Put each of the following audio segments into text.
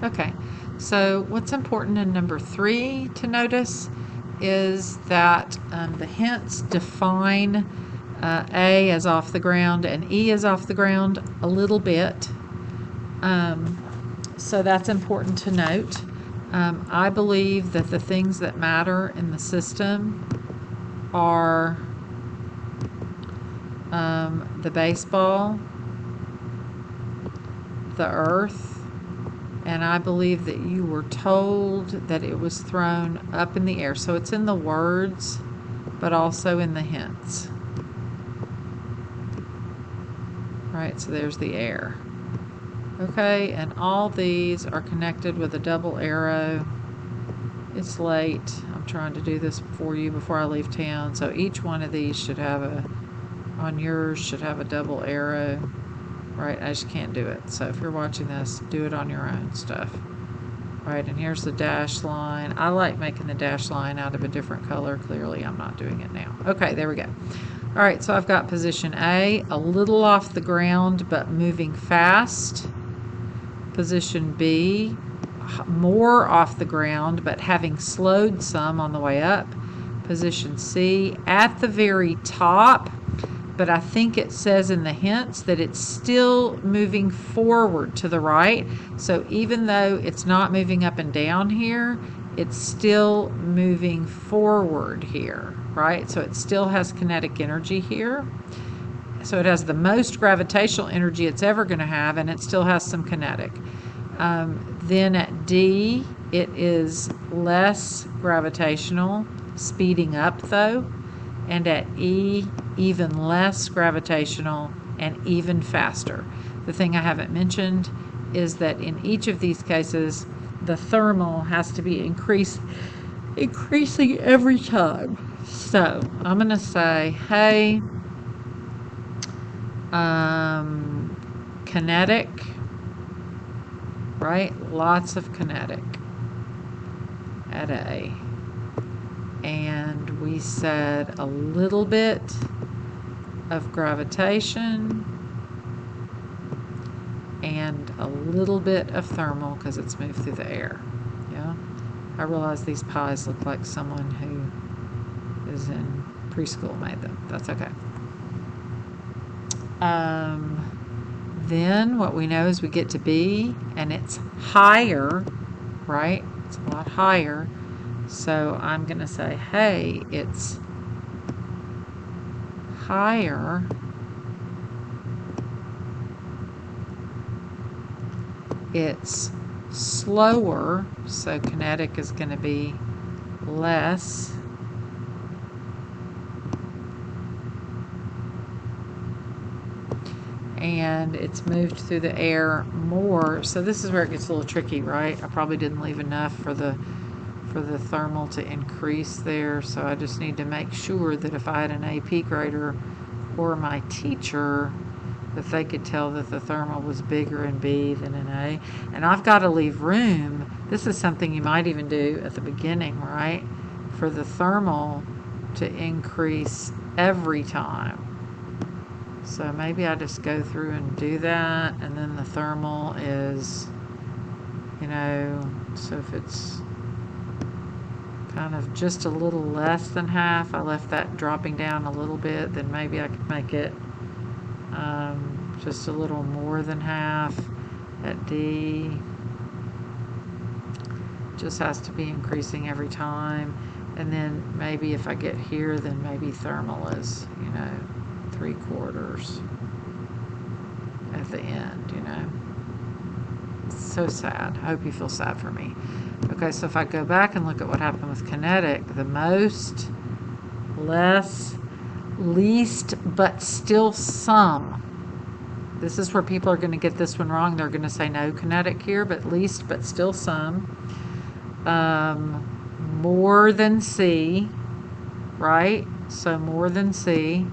Okay, so what's important in number 3 to notice is that the hints define A as off the ground and E as off the ground a little bit. So that's important to note. I believe that the things that matter in the system are the baseball, the earth, and I believe that you were told that it was thrown up in the air. So it's in the words, but also in the hints. Right, so there's the air. Okay, and all these are connected with a double arrow. It's late. I'm trying to do this for you before I leave town. So each one of these should have on yours should have a double arrow. Right, I just can't do it. So if you're watching this, do it on your own stuff. Right, and here's the dash line. I like making the dash line out of a different color. Clearly, I'm not doing it now. Okay, there we go. All right, so I've got position A, a little off the ground, but moving fast. Position B, more off the ground, but having slowed some on the way up. Position C, at the very top, but I think it says in the hints that it's still moving forward to the right. So even though it's not moving up and down here, it's still moving forward here, right? So it still has kinetic energy here. So it has the most gravitational energy it's ever going to have, and it still has some kinetic. Then at D, it is less gravitational, speeding up though. And at E, even less gravitational and even faster. The thing I haven't mentioned is that in each of these cases, the thermal has to be increasing every time. So I'm going to say, hey, kinetic, right? Lots of kinetic at A. And we said a little bit of gravitation and a little bit of thermal because it's moved through the air. Yeah, I realize these pies look like someone who is in preschool made them. That's okay. Then what we know is we get to B, and it's higher, right? It's a lot higher. So I'm going to say, hey, it's higher. It's slower, so kinetic is going to be less. And it's moved through the air more. So this is where it gets a little tricky, right? I probably didn't leave enough for the thermal to increase there. So I just need to make sure that if I had an AP grader or my teacher, that they could tell that the thermal was bigger in B than in A. And I've got to leave room. This is something you might even do at the beginning, right? For the thermal to increase every time. So maybe I just go through and do that, and then the thermal is, so if it's kind of just a little less than half, I left that dropping down a little bit, then maybe I could make it just a little more than half at D. Just has to be increasing every time. And then maybe if I get here, then maybe thermal is, 3/4 at the end, It's so sad. I hope you feel sad for me. Okay, so if I go back and look at what happened with kinetic, the most, less, least, but still some. This is where people are going to get this one wrong. They're going to say no kinetic here, but least, but still some. More than C, right? So more than C.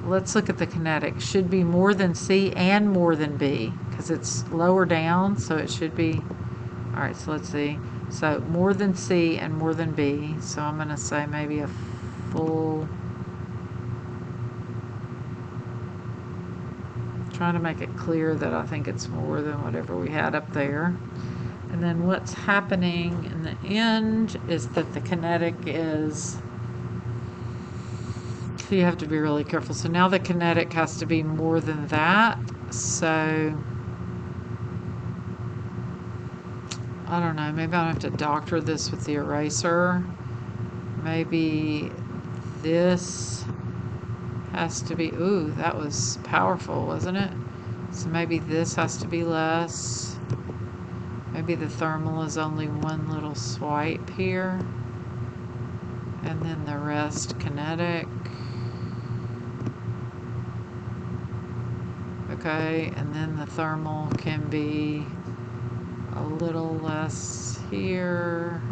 Let's look at the kinetic. Should be more than C and more than B because it's lower down, so it should be. All right, so let's see. So more than C and more than B. So I'm going to say maybe a full. trying to make it clear that I think it's more than whatever we had up there. And then what's happening in the end is that the kinetic is, so you have to be really careful. So now the kinetic has to be more than that. So I don't know, maybe I'll have to doctor this with the eraser. Maybe this has to be, ooh, that was powerful, wasn't it? So maybe this has to be less. Maybe the thermal is only one little swipe here. And then the rest kinetic. Okay, and then the thermal can be a little less here,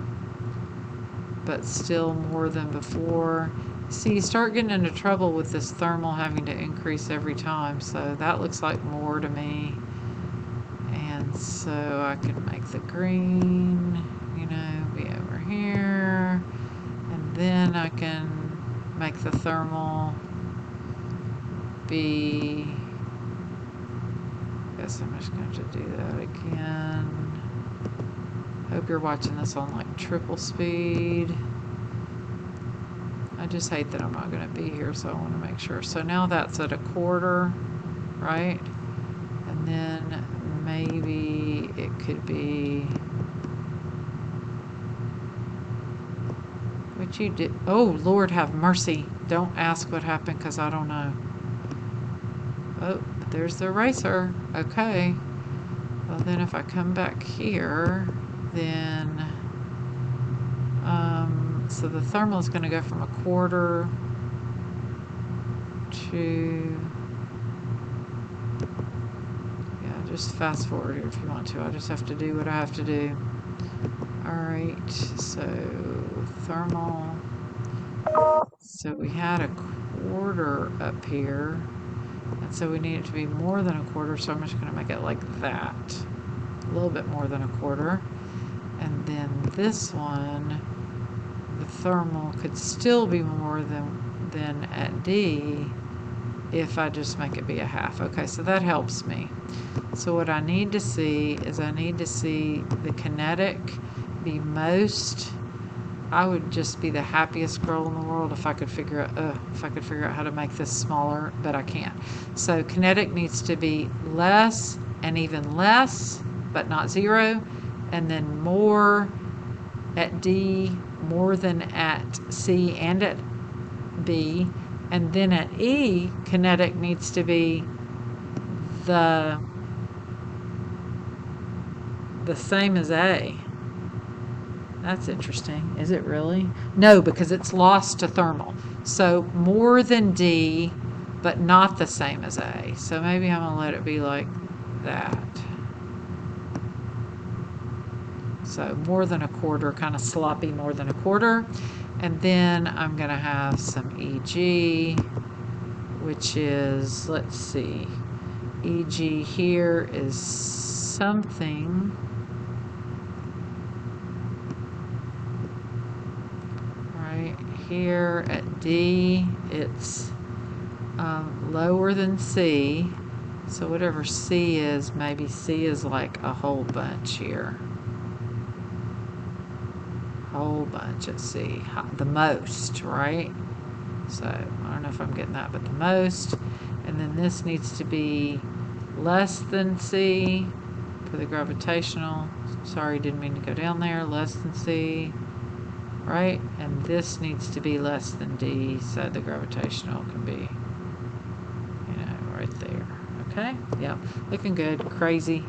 but still more than before. See, you start getting into trouble with this thermal having to increase every time, so that looks like more to me. And so I can make the green, you know, be over here, and then I can make the thermal be, I guess I'm just going to do that again. Hope you're watching this on like triple speed. I just hate that I'm not going to be here, so I want to make sure. So now that's at 1/4, right? And then maybe it could be, what you did. Oh, Lord have mercy. Don't ask what happened because I don't know. Oh, there's the eraser. Okay. Well, then if I come back here, then, so the thermal is going to go from 1/4 to, yeah, just fast forward here if you want to. I just have to do what I have to do. Alright, so thermal. So we had 1/4 up here. And so we need it to be more than 1/4, so I'm just going to make it like that. A little bit more than 1/4. And then this one, the thermal could still be more than at D if I just make it be 1/2. Okay, so that helps me. So what I need to see is I need to see the kinetic be most. I would just be the happiest girl in the world if I could figure out how to make this smaller, but I can't. So kinetic needs to be less and even less, but not 0, and then more at D, more than at C and at B, and then at E, kinetic needs to be the same as A. That's interesting. Is it really? No, because it's lost to thermal. So more than D, but not the same as A. So maybe I'm going to let it be like that. So more than 1/4, kind of sloppy more than 1/4. And then I'm going to have some EG, which is, let's see, EG here is something. Here at D, it's lower than C, so whatever C is, maybe C is like a whole bunch here. Whole bunch at C, the most, right? So I don't know if I'm getting that, but the most. And then this needs to be less than C for the gravitational. Sorry, didn't mean to go down there. Less than C. Right? And this needs to be less than D, so the gravitational can be, you know, right there. Okay? Yep. Looking good. Crazy.